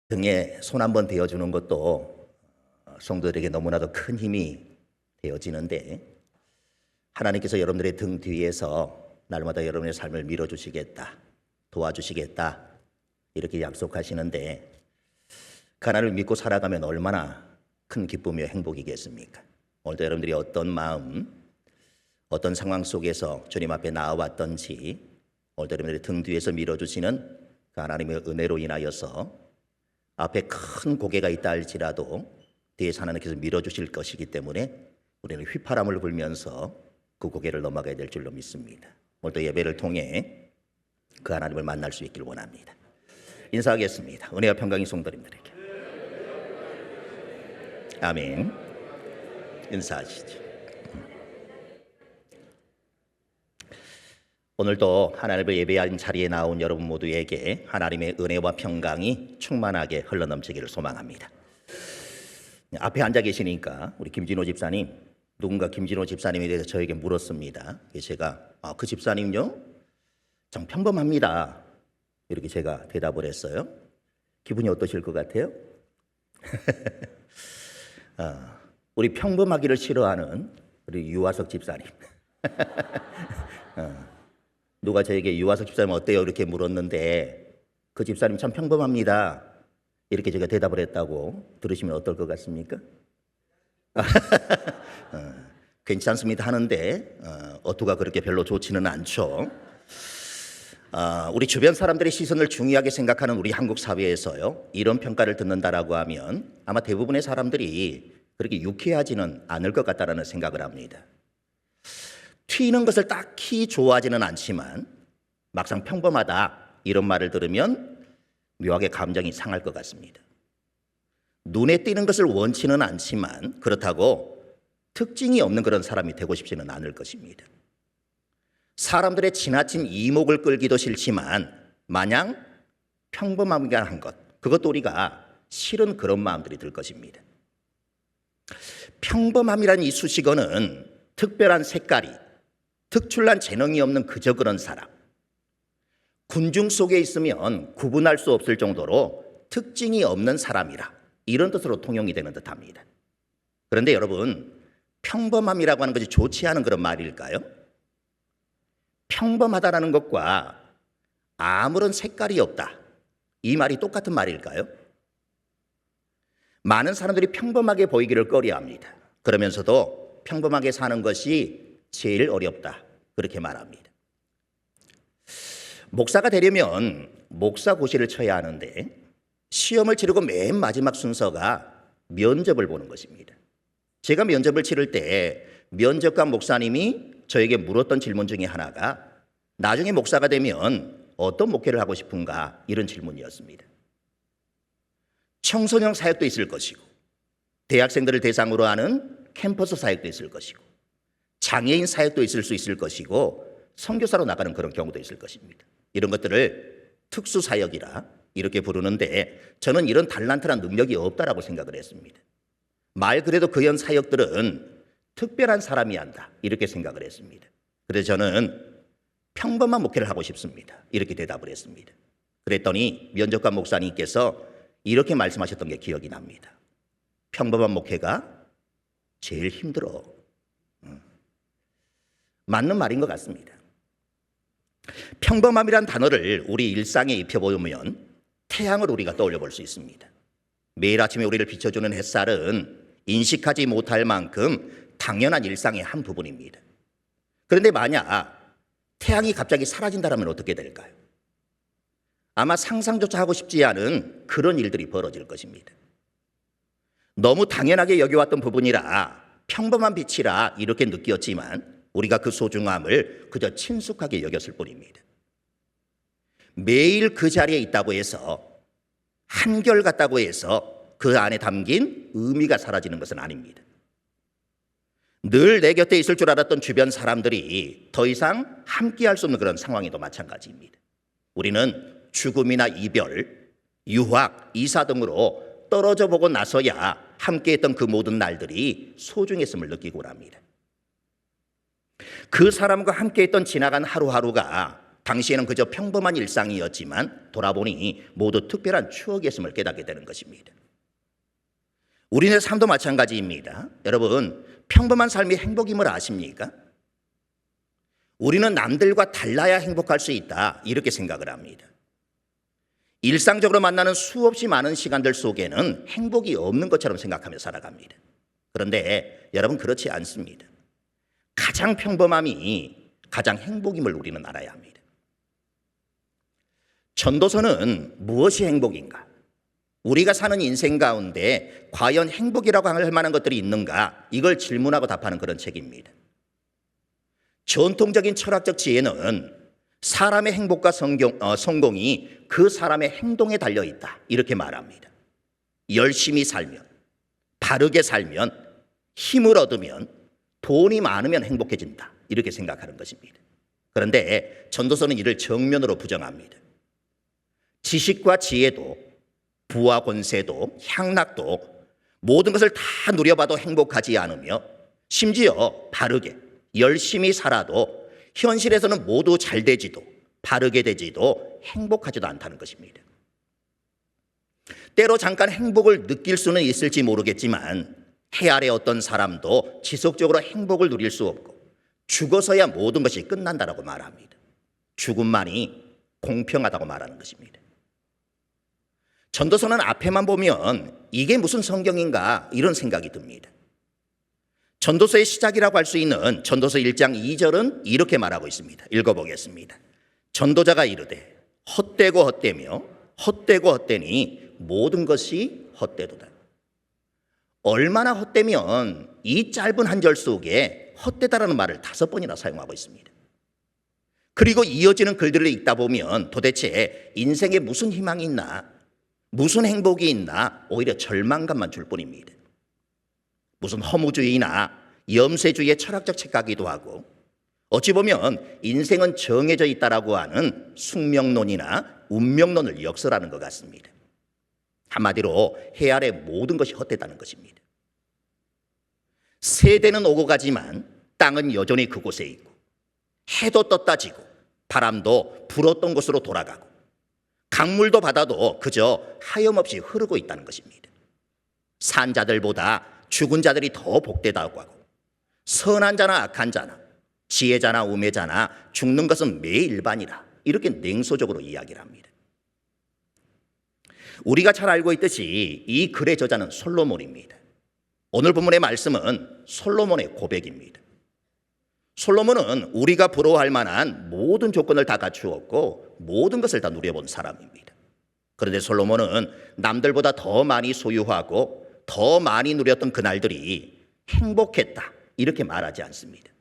등에 손 한번 대어주는 것도 성도들에게 너무나도 큰 힘이 되어지는데, 하나님께서 여러분들의 등 뒤에서 날마다 여러분의 삶을 밀어주시겠다, 도와주시겠다 이렇게 약속하시는데, 그 하나님을 믿고 살아가면 얼마나 큰 기쁨이며 행복이겠습니까? 오늘도 여러분들이 어떤 마음, 어떤 상황 속에서 주님 앞에 나아왔던지, 오늘도 여러분들의 등 뒤에서 밀어주시는 그 하나님의 은혜로 인하여서 앞에 큰 고개가 있다 할지라도 뒤에서 하나님께서 밀어주실 것이기 때문에 우리는 휘파람을 불면서 그 고개를 넘어가야 될 줄로 믿습니다. 오늘도 예배를 통해 그 하나님을 만날 수 있길 원합니다. 인사하겠습니다. 은혜와 평강이 성도님들에게. 아멘. 인사하시죠. 오늘도 하나님을 예배한 자리에 나온 여러분 모두에게 하나님의 은혜와 평강이 충만하게 흘러넘치기를 소망합니다. 앞에 앉아 계시니까 우리 김진호 집사님, 누군가 김진호 집사님에 대해서 저에게 물었습니다. 제가 그 집사님요? 참 평범합니다. 이렇게 제가 대답을 했어요. 기분이 어떠실 것 같아요? 우리 평범하기를 싫어하는 우리 유화석 집사님. 누가 저에게 유화석 집사님 어때요? 이렇게 물었는데 그 집사님 참 평범합니다. 이렇게 제가 대답을 했다고 들으시면 어떨 것 같습니까? 괜찮습니다 하는데 어투가 그렇게 별로 좋지는 않죠. 우리 주변 사람들의 시선을 중요하게 생각하는 우리 한국 사회에서요, 이런 평가를 듣는다라고 하면 아마 대부분의 사람들이 그렇게 유쾌하지는 않을 것 같다라는 생각을 합니다. 튀는 것을 딱히 좋아하지는 않지만 막상 평범하다 이런 말을 들으면 묘하게 감정이 상할 것 같습니다. 눈에 띄는 것을 원치는 않지만 그렇다고 특징이 없는 그런 사람이 되고 싶지는 않을 것입니다. 사람들의 지나친 이목을 끌기도 싫지만 마냥 평범한 것, 그것도 우리가 싫은 그런 마음들이 들 것입니다. 평범함이라는 이 수식어는 특별한 색깔이, 특출난 재능이 없는 그저 그런 사람, 군중 속에 있으면 구분할 수 없을 정도로 특징이 없는 사람이라, 이런 뜻으로 통용이 되는 듯합니다. 그런데 여러분, 평범함이라고 하는 것이 좋지 않은 그런 말일까요? 평범하다라는 것과 아무런 색깔이 없다, 이 말이 똑같은 말일까요? 많은 사람들이 평범하게 보이기를 꺼려합니다. 그러면서도 평범하게 사는 것이 제일 어렵다, 그렇게 말합니다. 목사가 되려면 목사고시를 쳐야 하는데 시험을 치르고 맨 마지막 순서가 면접을 보는 것입니다. 제가 면접을 치를 때 면접관 목사님이 저에게 물었던 질문 중에 하나가 나중에 목사가 되면 어떤 목회를 하고 싶은가, 이런 질문이었습니다. 청소년 사역도 있을 것이고 대학생들을 대상으로 하는 캠퍼스 사역도 있을 것이고 장애인 사역도 있을 수 있을 것이고 선교사로 나가는 그런 경우도 있을 것입니다. 이런 것들을 특수사역이라 이렇게 부르는데 저는 이런 달란트란 능력이 없다라고 생각을 했습니다. 말 그대로 그런 사역들은 특별한 사람이 한다, 이렇게 생각을 했습니다. 그래서 저는 평범한 목회를 하고 싶습니다, 이렇게 대답을 했습니다. 그랬더니 면접관 목사님께서 이렇게 말씀하셨던 게 기억이 납니다. 평범한 목회가 제일 힘들어. 맞는 말인 것 같습니다. 평범함이란 단어를 우리 일상에 입혀보면 태양을 우리가 떠올려 볼 수 있습니다. 매일 아침에 우리를 비춰주는 햇살은 인식하지 못할 만큼 당연한 일상의 한 부분입니다. 그런데 만약 태양이 갑자기 사라진다면 어떻게 될까요? 아마 상상조차 하고 싶지 않은 그런 일들이 벌어질 것입니다. 너무 당연하게 여겨왔던 부분이라 평범한 빛이라 이렇게 느꼈지만 우리가 그 소중함을 그저 친숙하게 여겼을 뿐입니다. 매일 그 자리에 있다고 해서, 한결같다고 해서 그 안에 담긴 의미가 사라지는 것은 아닙니다. 늘 내 곁에 있을 줄 알았던 주변 사람들이 더 이상 함께할 수 없는 그런 상황에도 마찬가지입니다. 우리는 죽음이나 이별, 유학, 이사 등으로 떨어져 보고 나서야 함께했던 그 모든 날들이 소중했음을 느끼고 합니다. 그 사람과 함께했던 지나간 하루하루가 당시에는 그저 평범한 일상이었지만 돌아보니 모두 특별한 추억이었음을 깨닫게 되는 것입니다. 우리네 삶도 마찬가지입니다. 여러분, 평범한 삶이 행복임을 아십니까? 우리는 남들과 달라야 행복할 수 있다, 이렇게 생각을 합니다. 일상적으로 만나는 수없이 많은 시간들 속에는 행복이 없는 것처럼 생각하며 살아갑니다. 그런데 여러분, 그렇지 않습니다. 가장 평범함이 가장 행복임을 우리는 알아야 합니다. 전도서는 무엇이 행복인가? 우리가 사는 인생 가운데 과연 행복이라고 할 만한 것들이 있는가? 이걸 질문하고 답하는 그런 책입니다. 전통적인 철학적 지혜는 사람의 행복과 성공이 그 사람의 행동에 달려 있다, 이렇게 말합니다. 열심히 살면, 바르게 살면, 힘을 얻으면, 돈이 많으면 행복해진다, 이렇게 생각하는 것입니다. 그런데 전도서는 이를 정면으로 부정합니다. 지식과 지혜도, 부와 권세도, 향락도 모든 것을 다 누려봐도 행복하지 않으며, 심지어 바르게 열심히 살아도 현실에서는 모두 잘 되지도 바르게 되지도 행복하지도 않다는 것입니다. 때로 잠깐 행복을 느낄 수는 있을지 모르겠지만 해 아래 어떤 사람도 지속적으로 행복을 누릴 수 없고 죽어서야 모든 것이 끝난다라고 말합니다. 죽음만이 공평하다고 말하는 것입니다. 전도서는 앞에만 보면 이게 무슨 성경인가, 이런 생각이 듭니다. 전도서의 시작이라고 할 수 있는 전도서 1장 2절은 이렇게 말하고 있습니다. 읽어보겠습니다. 전도자가 이르되 헛되고 헛되며 헛되고 헛되니 모든 것이 헛되도다. 얼마나 헛되면 이 짧은 한 절 속에 헛되다라는 말을 5번이나 사용하고 있습니다. 그리고 이어지는 글들을 읽다 보면 도대체 인생에 무슨 희망이 있나, 무슨 행복이 있나, 오히려 절망감만 줄 뿐입니다. 무슨 허무주의나 염세주의의 철학적 책가기도 하고, 어찌 보면 인생은 정해져 있다라고 하는 숙명론이나 운명론을 역설하는 것 같습니다. 한마디로 해 아래 모든 것이 헛되다는 것입니다. 세대는 오고 가지만 땅은 여전히 그곳에 있고, 해도 떴다 지고 바람도 불었던 곳으로 돌아가고 강물도 바다도 그저 하염없이 흐르고 있다는 것입니다. 산 자들보다 죽은 자들이 더 복되다고 하고, 선한 자나 악한 자나 지혜자나 우매자나 죽는 것은 매일 일반이라, 이렇게 냉소적으로 이야기를 합니다. 우리가 잘 알고 있듯이 이 글의 저자는 솔로몬입니다. 오늘 본문의 말씀은 솔로몬의 고백입니다. 솔로몬은 우리가 부러워할 만한 모든 조건을 다 갖추었고 모든 것을 다 누려본 사람입니다. 그런데 솔로몬은 남들보다 더 많이 소유하고 더 많이 누렸던 그날들이 행복했다, 이렇게 말하지 않습니다.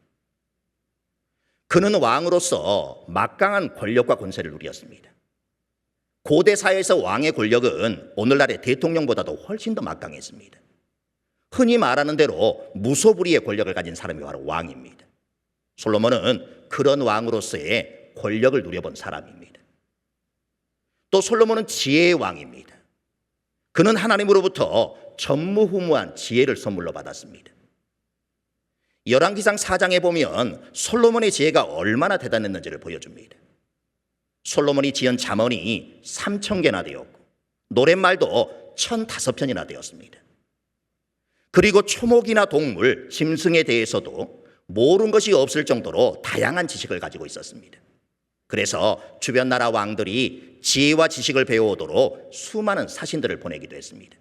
그는 왕으로서 막강한 권력과 권세를 누렸습니다. 고대 사회에서 왕의 권력은 오늘날의 대통령보다도 훨씬 더 막강했습니다. 흔히 말하는 대로 무소불위의 권력을 가진 사람이 바로 왕입니다. 솔로몬은 그런 왕으로서의 권력을 누려본 사람입니다. 또 솔로몬은 지혜의 왕입니다. 그는 하나님으로부터 전무후무한 지혜를 선물로 받았습니다. 열왕기상 4장에 보면 솔로몬의 지혜가 얼마나 대단했는지를 보여줍니다. 솔로몬이 지은 잠언이 3,000개나 되었고 노랫말도 1,005편이나 되었습니다. 그리고 초목이나 동물, 짐승에 대해서도 모르는 것이 없을 정도로 다양한 지식을 가지고 있었습니다. 그래서 주변 나라 왕들이 지혜와 지식을 배워오도록 수많은 사신들을 보내기도 했습니다.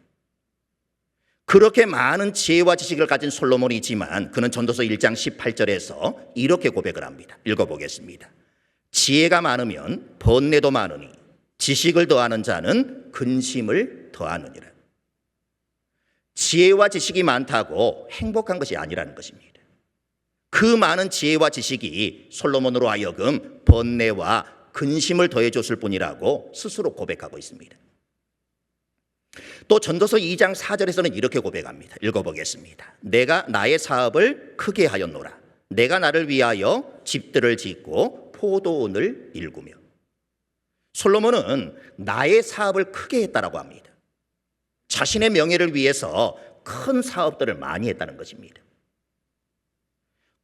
그렇게 많은 지혜와 지식을 가진 솔로몬이지만 그는 전도서 1장 18절에서 이렇게 고백을 합니다. 읽어보겠습니다. 지혜가 많으면 번뇌도 많으니 지식을 더하는 자는 근심을 더하느니라. 지혜와 지식이 많다고 행복한 것이 아니라는 것입니다. 그 많은 지혜와 지식이 솔로몬으로 하여금 번뇌와 근심을 더해줬을 뿐이라고 스스로 고백하고 있습니다. 또 전도서 2장 4절에서는 이렇게 고백합니다. 읽어보겠습니다. 내가 나의 사업을 크게 하였노라. 내가 나를 위하여 집들을 짓고 포도원을 일구며. 솔로몬은 나의 사업을 크게 했다라고 합니다. 자신의 명예를 위해서 큰 사업들을 많이 했다는 것입니다.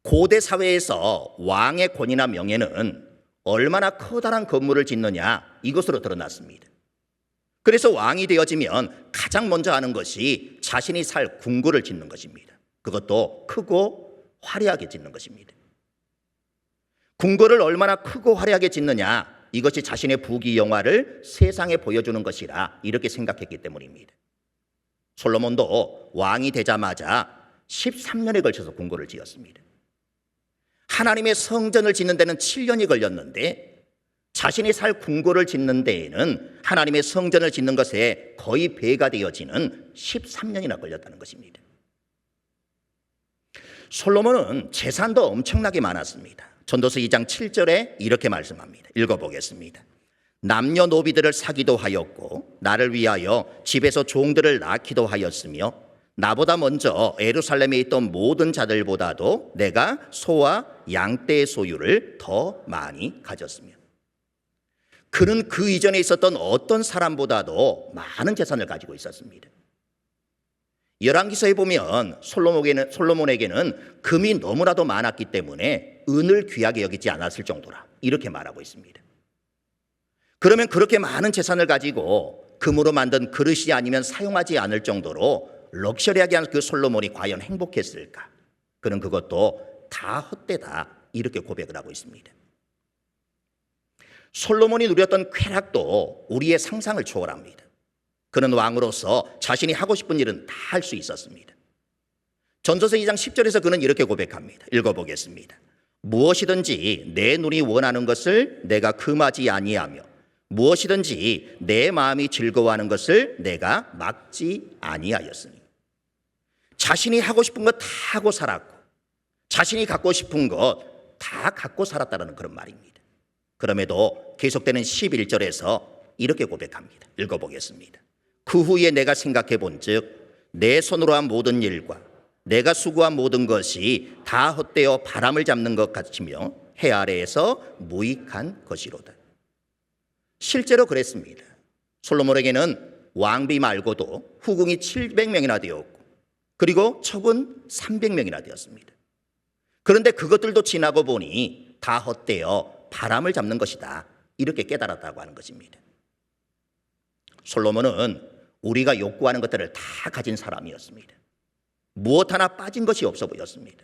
고대 사회에서 왕의 권위나 명예는 얼마나 커다란 건물을 짓느냐 이것으로 드러났습니다. 그래서 왕이 되어지면 가장 먼저 하는 것이 자신이 살 궁궐을 짓는 것입니다. 그것도 크고 화려하게 짓는 것입니다. 궁궐을 얼마나 크고 화려하게 짓느냐, 이것이 자신의 부귀영화를 세상에 보여주는 것이라 이렇게 생각했기 때문입니다. 솔로몬도 왕이 되자마자 13년에 걸쳐서 궁궐을 지었습니다. 하나님의 성전을 짓는 데는 7년이 걸렸는데 자신이 살 궁궐을 짓는 데에는 하나님의 성전을 짓는 것에 거의 배가 되어지는 13년이나 걸렸다는 것입니다. 솔로몬은 재산도 엄청나게 많았습니다. 전도서 2장 7절에 이렇게 말씀합니다. 읽어보겠습니다. 남녀노비들을 사기도 하였고 나를 위하여 집에서 종들을 낳기도 하였으며 나보다 먼저 예루살렘에 있던 모든 자들보다도 내가 소와 양떼의 소유를 더 많이 가졌으며, 그는 그 이전에 있었던 어떤 사람보다도 많은 재산을 가지고 있었습니다. 열왕기서에 보면 솔로몬에게는 금이 너무나도 많았기 때문에 은을 귀하게 여기지 않았을 정도라 이렇게 말하고 있습니다. 그러면 그렇게 많은 재산을 가지고 금으로 만든 그릇이 아니면 사용하지 않을 정도로 럭셔리하게 한 그 솔로몬이 과연 행복했을까? 그는 그것도 다 헛되다 이렇게 고백을 하고 있습니다. 솔로몬이 누렸던 쾌락도 우리의 상상을 초월합니다. 그는 왕으로서 자신이 하고 싶은 일은 다 할 수 있었습니다. 전도서 2장 10절에서 그는 이렇게 고백합니다. 읽어보겠습니다. 무엇이든지 내 눈이 원하는 것을 내가 금하지 아니하며 무엇이든지 내 마음이 즐거워하는 것을 내가 막지 아니하였으니. 자신이 하고 싶은 것 다 하고 살았고 자신이 갖고 싶은 것 다 갖고 살았다는 그런 말입니다. 그럼에도 계속되는 11절에서 이렇게 고백합니다. 읽어보겠습니다. 그 후에 내가 생각해 본즉 내 손으로 한 모든 일과 내가 수고한 모든 것이 다 헛되어 바람을 잡는 것 같으며 해 아래에서 무익한 것이로다. 실제로 그랬습니다. 솔로몬에게는 왕비 말고도 후궁이 700명이나 되었고 그리고 첩은 300명이나 되었습니다. 그런데 그것들도 지나고 보니 다 헛되어 바람을 잡는 것이다 이렇게 깨달았다고 하는 것입니다. 솔로몬은 우리가 욕구하는 것들을 다 가진 사람이었습니다. 무엇 하나 빠진 것이 없어 보였습니다.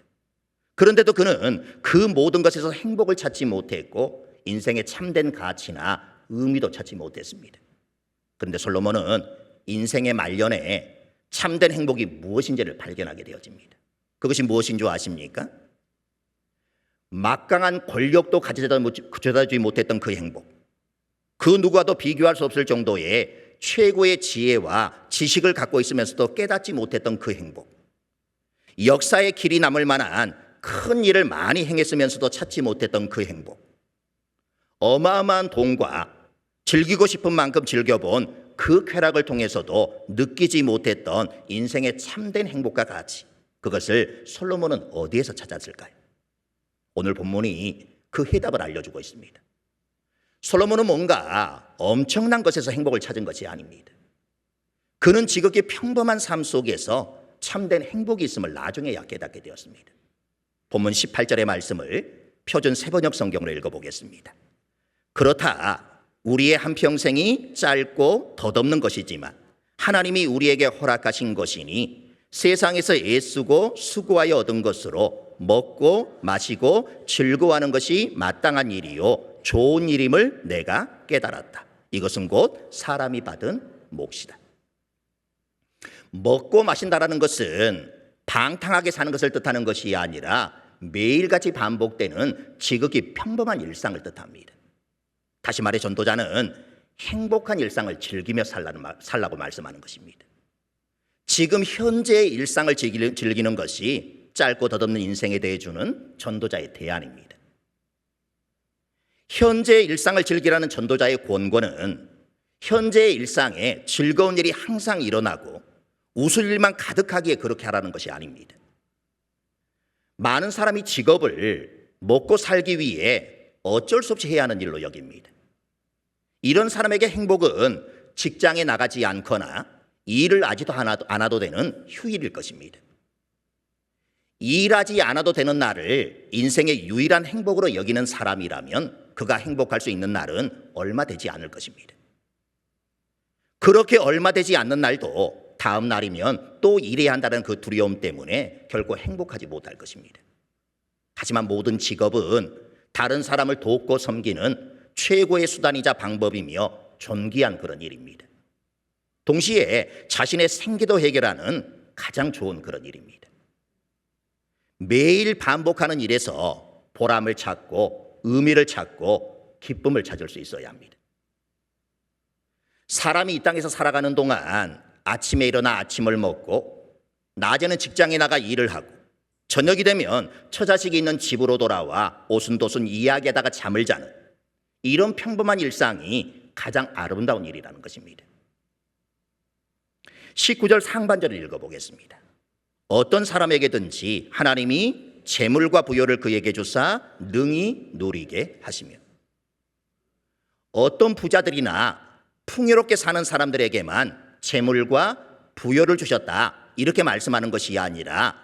그런데도 그는 그 모든 것에서 행복을 찾지 못했고 인생의 참된 가치나 의미도 찾지 못했습니다. 그런데 솔로몬은 인생의 말년에 참된 행복이 무엇인지를 발견하게 되어집니다. 그것이 무엇인 줄 아십니까? 막강한 권력도 가져다주지 못했던 그 행복, 그 누구와도 비교할 수 없을 정도의 최고의 지혜와 지식을 갖고 있으면서도 깨닫지 못했던 그 행복, 역사의 길이 남을 만한 큰 일을 많이 행했으면서도 찾지 못했던 그 행복, 어마어마한 돈과 즐기고 싶은 만큼 즐겨본 그 쾌락을 통해서도 느끼지 못했던 인생의 참된 행복과 가치, 그것을 솔로몬은 어디에서 찾았을까요? 오늘 본문이 그 해답을 알려주고 있습니다. 솔로몬은 뭔가 엄청난 것에서 행복을 찾은 것이 아닙니다. 그는 지극히 평범한 삶 속에서 참된 행복이 있음을 나중에야 깨닫게 되었습니다. 본문 18절의 말씀을 표준 세번역 성경으로 읽어보겠습니다. 그렇다 우리의 한평생이 짧고 덧없는 것이지만 하나님이 우리에게 허락하신 것이니 세상에서 애쓰고 수고하여 얻은 것으로 먹고 마시고 즐거워하는 것이 마땅한 일이요 좋은 일임을 내가 깨달았다. 이것은 곧 사람이 받은 몫이다. 먹고 마신다라는 것은 방탕하게 사는 것을 뜻하는 것이 아니라 매일같이 반복되는 지극히 평범한 일상을 뜻합니다. 다시 말해 전도자는 행복한 일상을 즐기며 살라고 말씀하는 것입니다. 지금 현재의 일상을 즐기는 것이 짧고 덧없는 인생에 대해 주는 전도자의 대안입니다. 현재의 일상을 즐기라는 전도자의 권고는 현재의 일상에 즐거운 일이 항상 일어나고 웃을 일만 가득하기에 그렇게 하라는 것이 아닙니다. 많은 사람이 직업을 먹고 살기 위해 어쩔 수 없이 해야 하는 일로 여깁니다. 이런 사람에게 행복은 직장에 나가지 않거나 일을 하지도 않아도 되는 휴일일 것입니다. 일하지 않아도 되는 날을 인생의 유일한 행복으로 여기는 사람이라면 그가 행복할 수 있는 날은 얼마 되지 않을 것입니다. 그렇게 얼마 되지 않는 날도 다음 날이면 또 일해야 한다는 그 두려움 때문에 결코 행복하지 못할 것입니다. 하지만 모든 직업은 다른 사람을 돕고 섬기는 최고의 수단이자 방법이며 존귀한 그런 일입니다. 동시에 자신의 생계도 해결하는 가장 좋은 그런 일입니다. 매일 반복하는 일에서 보람을 찾고 의미를 찾고 기쁨을 찾을 수 있어야 합니다. 사람이 이 땅에서 살아가는 동안 아침에 일어나 아침을 먹고 낮에는 직장에 나가 일을 하고 저녁이 되면 처자식이 있는 집으로 돌아와 오순도순 이야기하다가 잠을 자는 이런 평범한 일상이 가장 아름다운 일이라는 것입니다. 19절 상반절을 읽어보겠습니다. 어떤 사람에게든지 하나님이 재물과 부요를 그에게 주사 능히 누리게 하시며, 어떤 부자들이나 풍요롭게 사는 사람들에게만 재물과 부요를 주셨다 이렇게 말씀하는 것이 아니라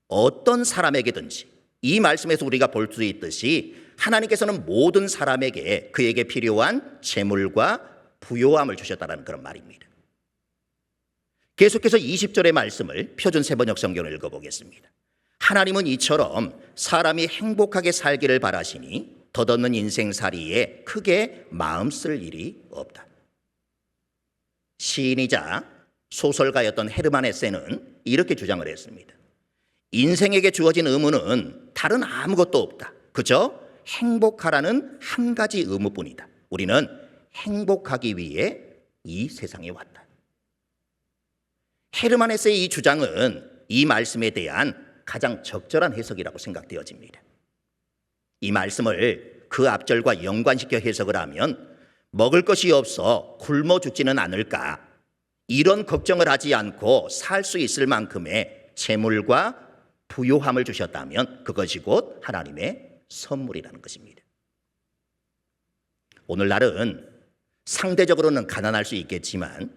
어떤 사람에게든지, 이 말씀에서 우리가 볼 수 있듯이 하나님께서는 모든 사람에게 그에게 필요한 재물과 부요함을 주셨다는 그런 말입니다. 계속해서 20절의 말씀을 표준 세번역 성경을 읽어보겠습니다. 하나님은 이처럼 사람이 행복하게 살기를 바라시니 덧없는 인생살이에 크게 마음 쓸 일이 없다. 시인이자 소설가였던 헤르만 헤세는 이렇게 주장을 했습니다. 인생에게 주어진 의무는 다른 아무것도 없다. 그저 행복하라는 한 가지 의무뿐이다. 우리는 행복하기 위해 이 세상에 왔다. 헤르만 헤세의 이 주장은 이 말씀에 대한 가장 적절한 해석이라고 생각되어집니다. 이 말씀을 그 앞절과 연관시켜 해석을 하면 먹을 것이 없어 굶어 죽지는 않을까, 이런 걱정을 하지 않고 살 수 있을 만큼의 재물과 부요함을 주셨다면 그것이 곧 하나님의 선물이라는 것입니다. 오늘날은 상대적으로는 가난할 수 있겠지만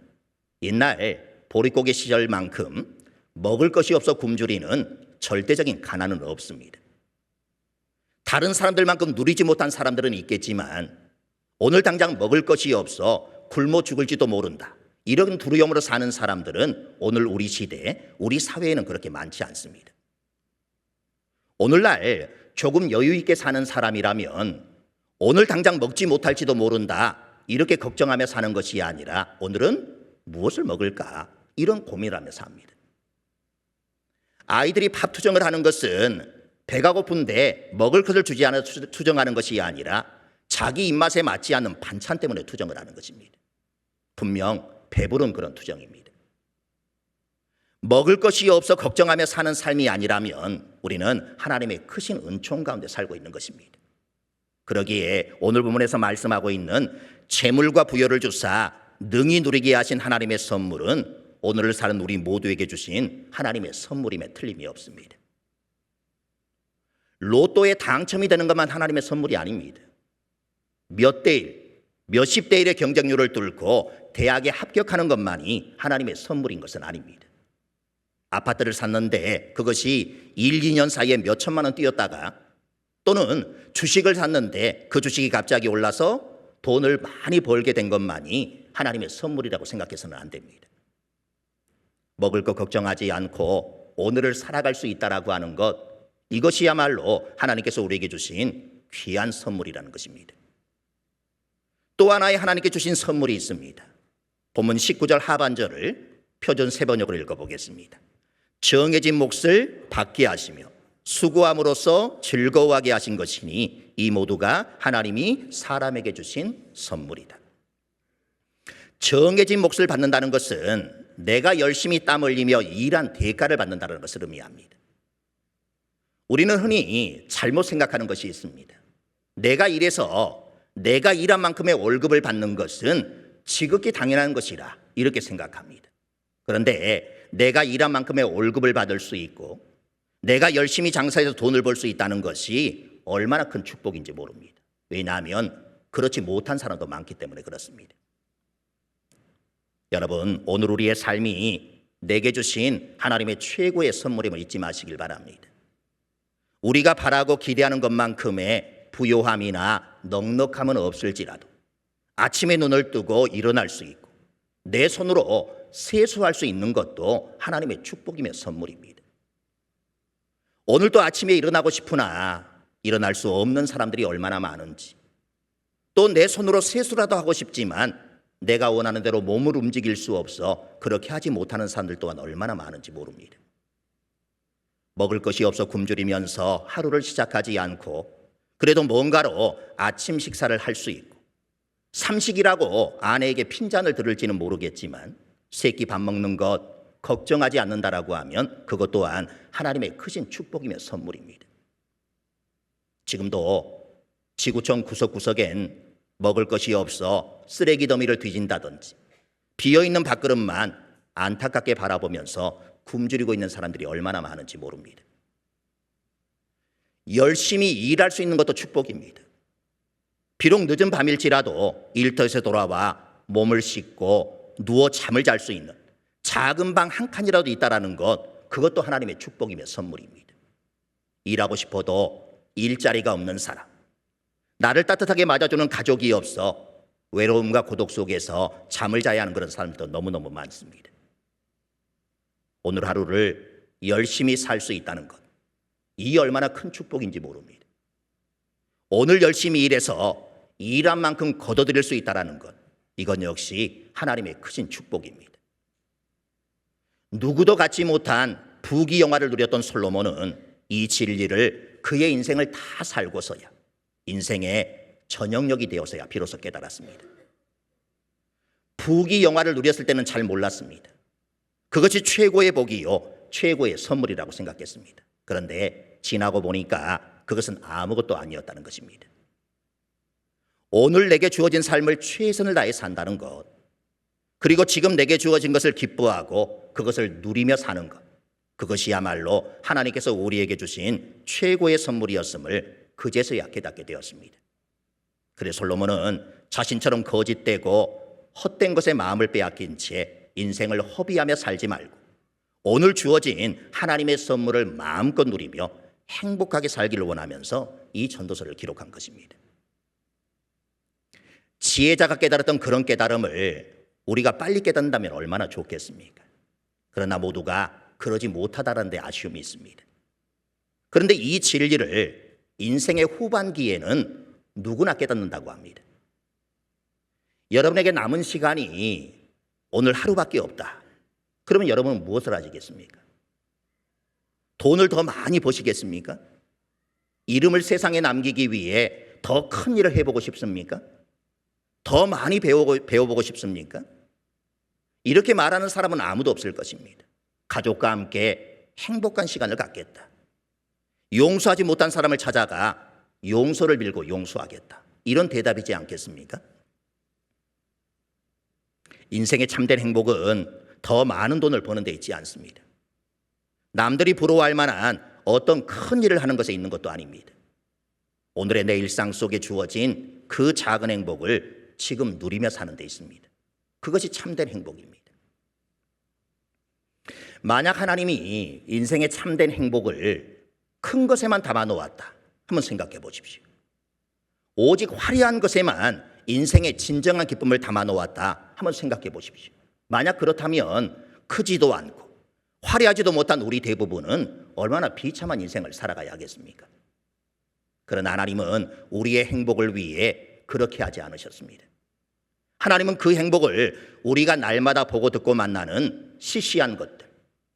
옛날 보릿고개 시절만큼 먹을 것이 없어 굶주리는 절대적인 가난은 없습니다. 다른 사람들만큼 누리지 못한 사람들은 있겠지만 오늘 당장 먹을 것이 없어 굶어 죽을지도 모른다, 이런 두려움으로 사는 사람들은 오늘 우리 시대에, 우리 사회에는 그렇게 많지 않습니다. 오늘날 조금 여유 있게 사는 사람이라면 오늘 당장 먹지 못할지도 모른다 이렇게 걱정하며 사는 것이 아니라 오늘은 무엇을 먹을까 이런 고민을 하며 삽니다. 아이들이 밥 투정을 하는 것은 배가 고픈데 먹을 것을 주지 않아 투정하는 것이 아니라 자기 입맛에 맞지 않는 반찬 때문에 투정을 하는 것입니다. 분명 배부른 그런 투정입니다. 먹을 것이 없어 걱정하며 사는 삶이 아니라면 우리는 하나님의 크신 은총 가운데 살고 있는 것입니다. 그러기에 오늘 본문에서 말씀하고 있는 재물과 부요를 주사 능히 누리게 하신 하나님의 선물은 오늘을 사는 우리 모두에게 주신 하나님의 선물임에 틀림이 없습니다. 로또에 당첨이 되는 것만 하나님의 선물이 아닙니다. 몇 대 1, 몇십 대 1의 경쟁률을 뚫고 대학에 합격하는 것만이 하나님의 선물인 것은 아닙니다. 아파트를 샀는데 그것이 1, 2년 사이에 몇 천만 원 뛰었다가, 또는 주식을 샀는데 그 주식이 갑자기 올라서 돈을 많이 벌게 된 것만이 하나님의 선물이라고 생각해서는 안 됩니다. 먹을 것 걱정하지 않고 오늘을 살아갈 수 있다라고 하는 것, 이것이야말로 하나님께서 우리에게 주신 귀한 선물이라는 것입니다. 또 하나의 하나님께 주신 선물이 있습니다. 본문 19절 하반절을 표준 세번역으로 읽어보겠습니다. 정해진 몫을 받게 하시며 수고함으로써 즐거워하게 하신 것이니 이 모두가 하나님이 사람에게 주신 선물이다. 정해진 몫을 받는다는 것은 내가 열심히 땀 흘리며 일한 대가를 받는다는 것을 의미합니다. 우리는 흔히 잘못 생각하는 것이 있습니다. 내가 일해서 내가 일한 만큼의 월급을 받는 것은 지극히 당연한 것이라 이렇게 생각합니다. 그런데 내가 일한 만큼의 월급을 받을 수 있고 내가 열심히 장사해서 돈을 벌 수 있다는 것이 얼마나 큰 축복인지 모릅니다. 왜냐하면 그렇지 못한 사람도 많기 때문에 그렇습니다. 여러분, 오늘 우리의 삶이 내게 주신 하나님의 최고의 선물임을 잊지 마시길 바랍니다. 우리가 바라고 기대하는 것만큼의 부요함이나 넉넉함은 없을지라도 아침에 눈을 뜨고 일어날 수 있고 내 손으로 세수할 수 있는 것도 하나님의 축복이며 선물입니다. 오늘도 아침에 일어나고 싶으나 일어날 수 없는 사람들이 얼마나 많은지, 또 내 손으로 세수라도 하고 싶지만 내가 원하는 대로 몸을 움직일 수 없어 그렇게 하지 못하는 사람들 또한 얼마나 많은지 모릅니다. 먹을 것이 없어 굶주리면서 하루를 시작하지 않고 그래도 뭔가로 아침 식사를 할 수 있고, 삼식이라고 아내에게 핀잔을 들을지는 모르겠지만 새끼 밥 먹는 것 걱정하지 않는다라고 하면 그것 또한 하나님의 크신 축복이며 선물입니다. 지금도 지구촌 구석구석엔 먹을 것이 없어 쓰레기 더미를 뒤진다든지 비어있는 밥그릇만 안타깝게 바라보면서 굶주리고 있는 사람들이 얼마나 많은지 모릅니다. 열심히 일할 수 있는 것도 축복입니다. 비록 늦은 밤일지라도 일터에서 돌아와 몸을 씻고 누워 잠을 잘 수 있는 작은 방 한 칸이라도 있다라는 것, 그것도 하나님의 축복이며 선물입니다. 일하고 싶어도 일자리가 없는 사람, 나를 따뜻하게 맞아주는 가족이 없어 외로움과 고독 속에서 잠을 자야 하는 그런 사람들도 너무너무 많습니다. 오늘 하루를 열심히 살 수 있다는 것, 이 얼마나 큰 축복인지 모릅니다. 오늘 열심히 일해서 일한 만큼 거둬들일 수 있다는 것, 이건 역시 하나님의 크신 축복입니다. 누구도 갖지 못한 부귀 영화를 누렸던 솔로몬은 이 진리를 그의 인생을 다 살고서야, 인생의 전영력이 되어서야 비로소 깨달았습니다. 부귀 영화를 누렸을 때는 잘 몰랐습니다. 그것이 최고의 복이요 최고의 선물이라고 생각했습니다. 그런데 지나고 보니까 그것은 아무것도 아니었다는 것입니다. 오늘 내게 주어진 삶을 최선을 다해 산다는 것, 그리고 지금 내게 주어진 것을 기뻐하고 그것을 누리며 사는 것, 그것이야말로 하나님께서 우리에게 주신 최고의 선물이었음을 그제서야 깨닫게 되었습니다. 그래서 솔로몬은 자신처럼 거짓되고 헛된 것에 마음을 빼앗긴 채 인생을 허비하며 살지 말고 오늘 주어진 하나님의 선물을 마음껏 누리며 행복하게 살기를 원하면서 이 전도서를 기록한 것입니다. 지혜자가 깨달았던 그런 깨달음을 우리가 빨리 깨닫는다면 얼마나 좋겠습니까? 그러나 모두가 그러지 못하다는 데 아쉬움이 있습니다. 그런데 이 진리를 인생의 후반기에는 누구나 깨닫는다고 합니다. 여러분에게 남은 시간이 오늘 하루밖에 없다. 그러면 여러분은 무엇을 하시겠습니까? 돈을 더 많이 버시겠습니까? 이름을 세상에 남기기 위해 더 큰 일을 해보고 싶습니까? 더 많이 배워보고 싶습니까? 이렇게 말하는 사람은 아무도 없을 것입니다. 가족과 함께 행복한 시간을 갖겠다. 용서하지 못한 사람을 찾아가 용서를 빌고 용서하겠다. 이런 대답이지 않겠습니까? 인생의 참된 행복은 더 많은 돈을 버는 데 있지 않습니다. 남들이 부러워할 만한 어떤 큰 일을 하는 것에 있는 것도 아닙니다. 오늘의 내 일상 속에 주어진 그 작은 행복을 지금 누리며 사는 데 있습니다. 그것이 참된 행복입니다. 만약 하나님이 인생의 참된 행복을 큰 것에만 담아 놓았다, 한번 생각해 보십시오. 오직 화려한 것에만 인생의 진정한 기쁨을 담아 놓았다, 한번 생각해 보십시오. 만약 그렇다면 크지도 않고 화려하지도 못한 우리 대부분은 얼마나 비참한 인생을 살아가야 하겠습니까? 그러나 하나님은 우리의 행복을 위해 그렇게 하지 않으셨습니다. 하나님은 그 행복을 우리가 날마다 보고 듣고 만나는 시시한 것들,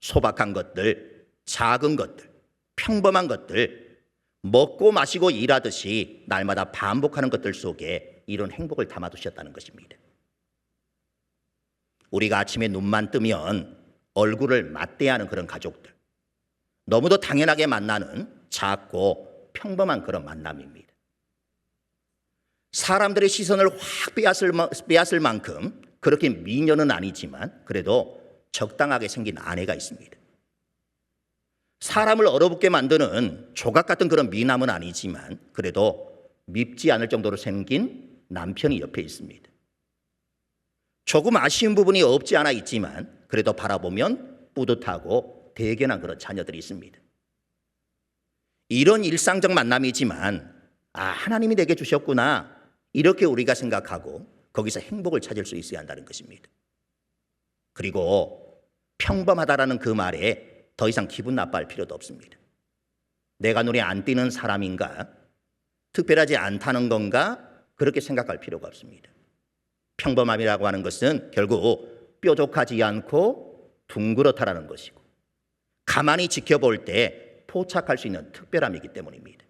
소박한 것들, 작은 것들, 평범한 것들, 먹고 마시고 일하듯이 날마다 반복하는 것들 속에 이런 행복을 담아두셨다는 것입니다. 우리가 아침에 눈만 뜨면 얼굴을 맞대하는 그런 가족들, 너무도 당연하게 만나는 작고 평범한 그런 만남입니다. 사람들의 시선을 확 빼앗을 만큼 그렇게 미녀는 아니지만 그래도 적당하게 생긴 아내가 있습니다. 사람을 얼어붙게 만드는 조각 같은 그런 미남은 아니지만 그래도 밉지 않을 정도로 생긴 남편이 옆에 있습니다. 조금 아쉬운 부분이 없지 않아 있지만 그래도 바라보면 뿌듯하고 대견한 그런 자녀들이 있습니다. 이런 일상적 만남이지만 아, 하나님이 내게 주셨구나, 이렇게 우리가 생각하고 거기서 행복을 찾을 수 있어야 한다는 것입니다. 그리고 평범하다라는 그 말에 더 이상 기분 나빠할 필요도 없습니다. 내가 눈에 안 띄는 사람인가, 특별하지 않다는 건가, 그렇게 생각할 필요가 없습니다. 평범함이라고 하는 것은 결국 뾰족하지 않고 둥그렇다라는 것이고, 가만히 지켜볼 때 포착할 수 있는 특별함이기 때문입니다.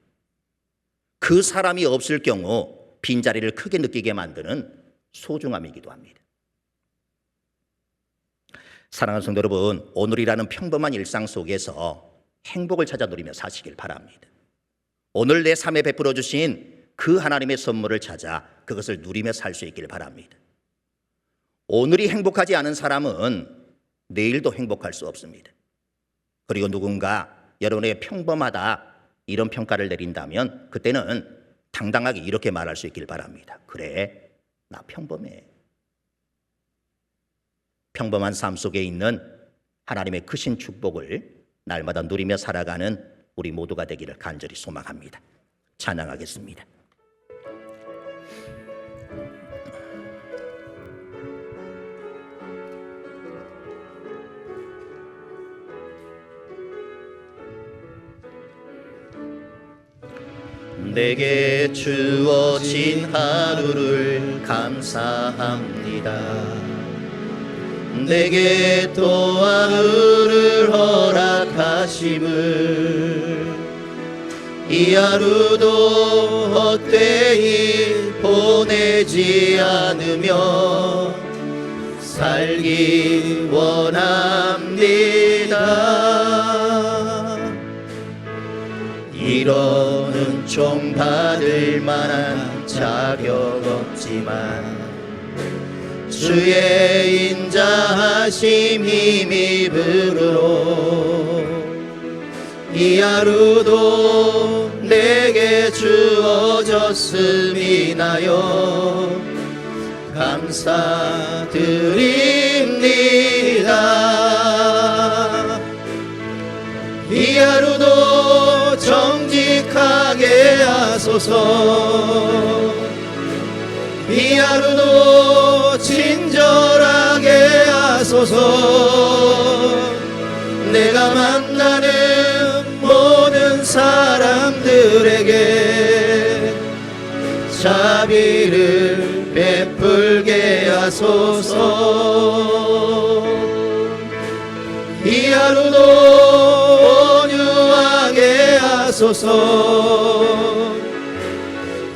그 사람이 없을 경우 빈자리를 크게 느끼게 만드는 소중함이기도 합니다. 사랑하는 성도 여러분, 오늘이라는 평범한 일상 속에서 행복을 찾아 누리며 사시길 바랍니다. 오늘 내 삶에 베풀어 주신 그 하나님의 선물을 찾아 그것을 누리며 살 수 있길 바랍니다. 오늘이 행복하지 않은 사람은 내일도 행복할 수 없습니다. 그리고 누군가 여러분에게 평범하다 이런 평가를 내린다면 그때는 당당하게 이렇게 말할 수 있길 바랍니다. 그래, 나 평범해. 평범한 삶 속에 있는 하나님의 크신 축복을 날마다 누리며 살아가는 우리 모두가 되기를 간절히 소망합니다. 찬양하겠습니다. 내게 주어진 하루를 감사합니다. 내게 또 하루를 허락하심을, 이 하루도 헛되이 보내지 않으며 살기 원합니다. 이런 은총 받을 만한 자격 없지만 주의 인자하심 힘입으로 이 하루도 내게 주어졌음이나요 감사드립니다. 이 하루도 정직하게 하소서. 이 하루도 친절하게 하소서. 내가 만나는 모든 사람들에게 자비를 베풀게 하소서. 이 하루도 온유하게 하소서.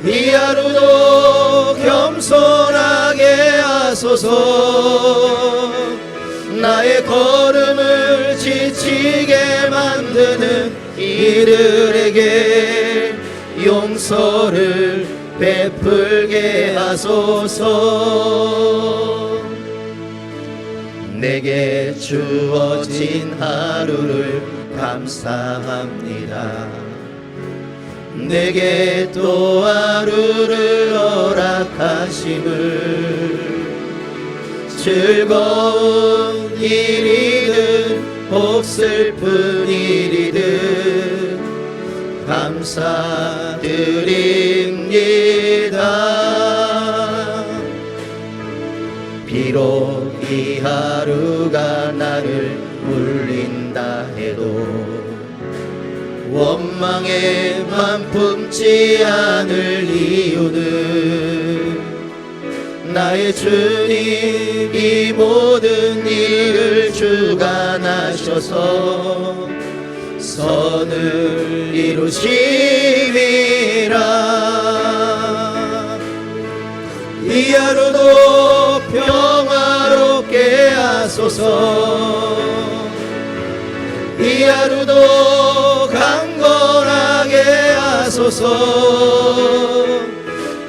이 하루도 겸손하게 하소서. 나의 걸음을 지치게 만드는 이들에게 용서를 베풀게 하소서. 내게 주어진 하루를 감사합니다. 내게 또 하루를 허락하심을, 즐거운 일이든 혹 슬픈 일이든 감사드립니다. 비록 이 하루가 나를 울린다 해도 원망에만 품지 않을 이유는 나의 주님 이 모든 일을 주관하셔서 선을 이루심이라. 이 하루도 평화롭게 하소서. 이 하루도 강건하게 하소서.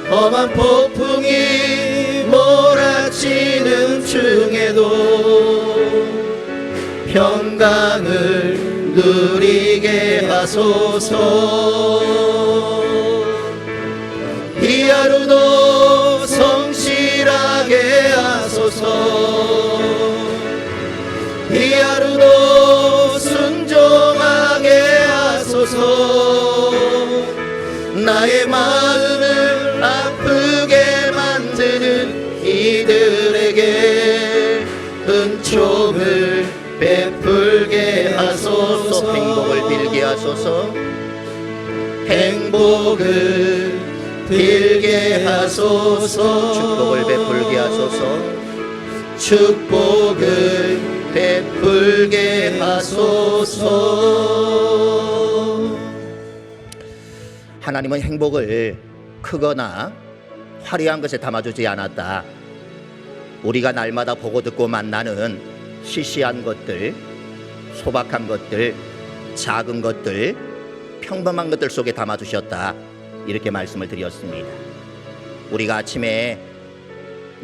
험한 폭풍이 몰아치는 중에도 평강을 누리게 하소서. 이 하루도 성실하게 하소서. 이 하루도 순종하게 하소서. 나의 마음을 아프게 만드는 이들에게 은총을 베풀게 하소서. 행복을 빌게 하소서. 행복을 빌게 하소서. 축복을 베풀게 하소서. 축복을 베풀게 하소서. 하나님은 행복을 크거나 화려한 것에 담아주지 않았다. 우리가 날마다 보고 듣고 만나는 시시한 것들, 소박한 것들, 작은 것들, 평범한 것들 속에 담아주셨다. 이렇게 말씀을 드렸습니다. 우리가 아침에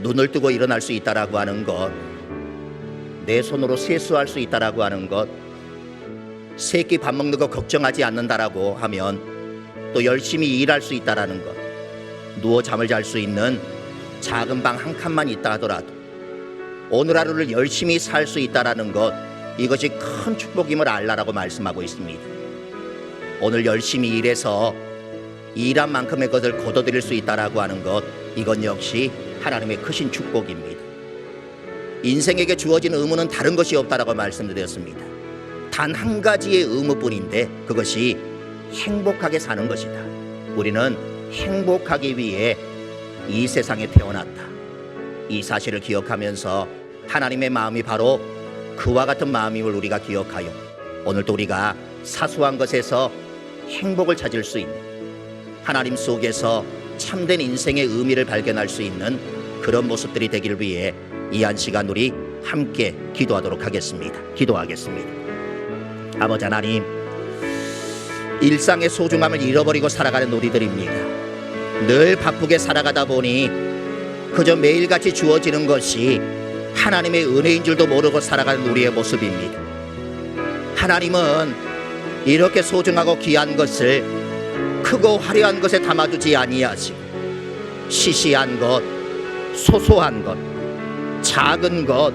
눈을 뜨고 일어날 수 있다라고 하는 것, 내 손으로 세수할 수 있다라고 하는 것, 세 끼 밥 먹는 거 걱정하지 않는다라고 하면, 또 열심히 일할 수 있다라는 것, 누워 잠을 잘 수 있는 작은 방 한 칸만 있다 하더라도 오늘 하루를 열심히 살 수 있다라는 것, 이것이 큰 축복임을 알라라고 말씀하고 있습니다. 오늘 열심히 일해서 일한 만큼의 것을 거둬들일 수 있다라고 하는 것, 이건 역시 하나님의 크신 축복입니다. 인생에게 주어진 의무는 다른 것이 없다라고 말씀드렸습니다. 단 한 가지의 의무뿐인데 그것이 행복하게 사는 것이다. 우리는 행복하기 위해 이 세상에 태어났다. 이 사실을 기억하면서 하나님의 마음이 바로 그와 같은 마음임을 우리가 기억하여 오늘도 우리가 사소한 것에서 행복을 찾을 수 있는, 하나님 속에서 참된 인생의 의미를 발견할 수 있는 그런 모습들이 되길 위해 이 한 시간 우리 함께 기도하도록 하겠습니다. 기도하겠습니다. 아버지 하나님, 일상의 소중함을 잃어버리고 살아가는 우리들입니다. 늘 바쁘게 살아가다 보니 그저 매일같이 주어지는 것이 하나님의 은혜인 줄도 모르고 살아가는 우리의 모습입니다. 하나님은 이렇게 소중하고 귀한 것을 크고 화려한 것에 담아두지 아니하시고 시시한 것, 소소한 것, 작은 것,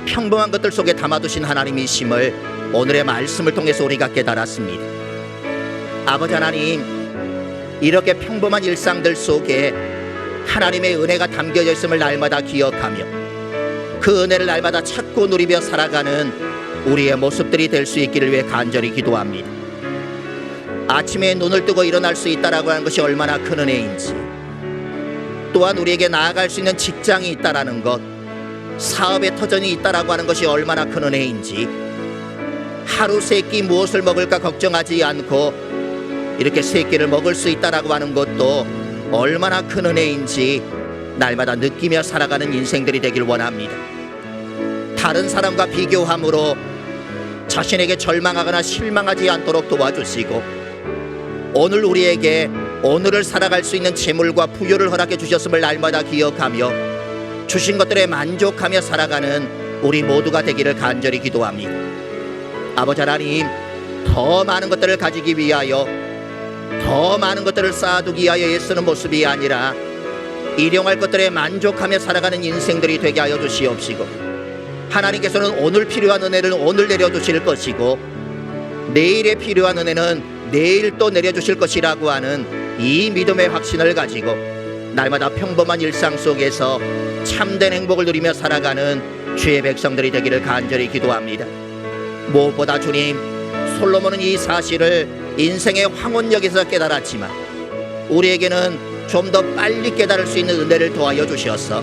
평범한 것들 속에 담아두신 하나님이심을 오늘의 말씀을 통해서 우리가 깨달았습니다. 아버지 하나님, 이렇게 평범한 일상들 속에 하나님의 은혜가 담겨져 있음을 날마다 기억하며 그 은혜를 날마다 찾고 누리며 살아가는 우리의 모습들이 될 수 있기를 위해 간절히 기도합니다. 아침에 눈을 뜨고 일어날 수 있다라고 하는 것이 얼마나 큰 은혜인지, 또한 우리에게 나아갈 수 있는 직장이 있다라는 것, 사업의 터전이 있다라고 하는 것이 얼마나 큰 은혜인지, 하루 세 끼 무엇을 먹을까 걱정하지 않고 이렇게 세 끼를 먹을 수 있다라고 하는 것도 얼마나 큰 은혜인지 날마다 느끼며 살아가는 인생들이 되길 원합니다. 다른 사람과 비교함으로 자신에게 절망하거나 실망하지 않도록 도와주시고, 오늘 우리에게 오늘을 살아갈 수 있는 재물과 부여를 허락해 주셨음을 날마다 기억하며 주신 것들에 만족하며 살아가는 우리 모두가 되기를 간절히 기도합니다. 아버지 하나님, 더 많은 것들을 가지기 위하여, 더 많은 것들을 쌓아두기 위하여 애쓰는 모습이 아니라 일용할 것들에 만족하며 살아가는 인생들이 되게 하여 주시옵시고, 하나님께서는 오늘 필요한 은혜를 오늘 내려주실 것이고 내일에 필요한 은혜는 내일 또 내려주실 것이라고 하는 이 믿음의 확신을 가지고 날마다 평범한 일상 속에서 참된 행복을 누리며 살아가는 주의 백성들이 되기를 간절히 기도합니다. 무엇보다 주님, 솔로몬은 이 사실을 인생의 황혼역에서 깨달았지만 우리에게는 좀 더 빨리 깨달을 수 있는 은혜를 더하여 주셔서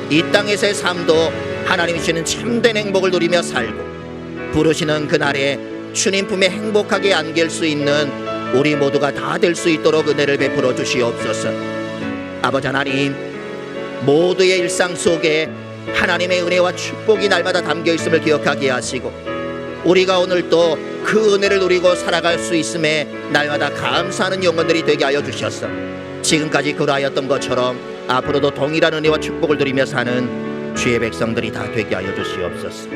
이 땅에서의 삶도 하나님이 주시는 참된 행복을 누리며 살고 부르시는 그날에 주님 품에 행복하게 안길 수 있는 우리 모두가 다 될 수 있도록 은혜를 베풀어 주시옵소서. 아버지 하나님, 모두의 일상 속에 하나님의 은혜와 축복이 날마다 담겨 있음을 기억하게 하시고 우리가 오늘 또 그 은혜를 누리고 살아갈 수 있음에 날마다 감사하는 영혼들이 되게 하여 주셔서 지금까지 그러하였던 것처럼 앞으로도 동일한 은혜와 축복을 누리며 사는 주의 백성들이 다 되게 하여 주시옵소서.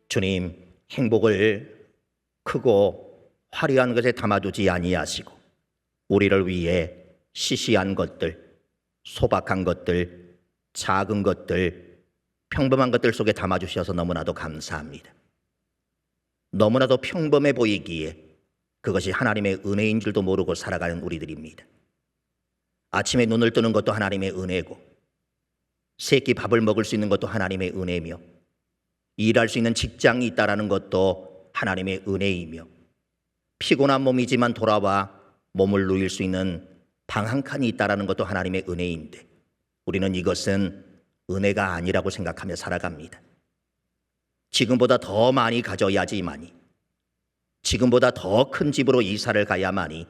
주님, 행복을 크고 화려한 것에 담아두지 아니하시고 우리를 위해 시시한 것들, 소박한 것들, 작은 것들, 평범한 것들 속에 담아주셔서 너무나도 감사합니다. 너무나도 평범해 보이기에 그것이 하나님의 은혜인 줄도 모르고 살아가는 우리들입니다. 아침에 눈을 뜨는 것도 하나님의 은혜고, 세 끼 밥을 먹을 수 있는 것도 하나님의 은혜며, 일할 수 있는 직장이 있다는 것도 하나님의 은혜이며, 피곤한 몸이지만 돌아와 몸을 누일 수 있는 방 한 칸이 있다는 것도 하나님의 은혜인데, 우리는 이것은 은혜가 아니라고 생각하며 살아갑니다. 지금보다 더 많이 가져야지만이, 지금보다 더 큰 집으로 이사를 가야만이,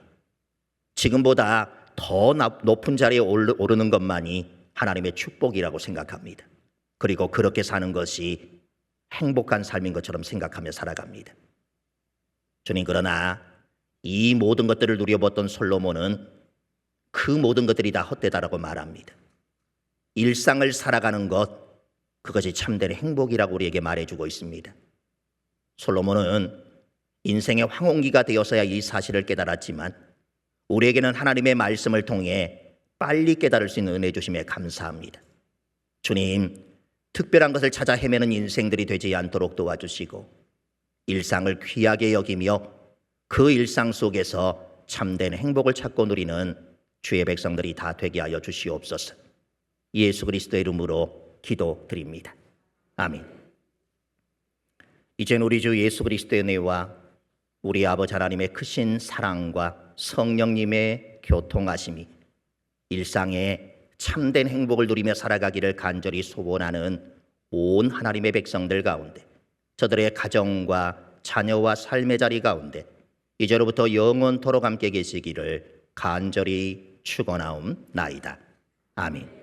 지금보다 더 높은 자리에 오르는 것만이 하나님의 축복이라고 생각합니다. 그리고 그렇게 사는 것이 행복한 삶인 것처럼 생각하며 살아갑니다. 주님, 그러나 이 모든 것들을 누려봤던 솔로몬은 그 모든 것들이 다 헛되다라고 말합니다. 일상을 살아가는 것, 그것이 참된 행복이라고 우리에게 말해주고 있습니다. 솔로몬은 인생의 황혼기가 되어서야 이 사실을 깨달았지만, 우리에게는 하나님의 말씀을 통해 빨리 깨달을 수 있는 은혜 주심에 감사합니다. 주님, 특별한 것을 찾아 헤매는 인생들이 되지 않도록 도와주시고, 일상을 귀하게 여기며 그 일상 속에서 참된 행복을 찾고 누리는 주의 백성들이 다 되게 하여 주시옵소서. 예수 그리스도의 이름으로 기도드립니다. 아멘. 이젠 우리 주 예수 그리스도의 은혜와 우리 아버지 하나님의 크신 사랑과 성령님의 교통하심이 일상에 참된 행복을 누리며 살아가기를 간절히 소원하는 온 하나님의 백성들 가운데, 저들의 가정과 자녀와 삶의 자리 가운데 이제로부터 영원토록 함께 계시기를 간절히 축원하옵나이다. 아멘.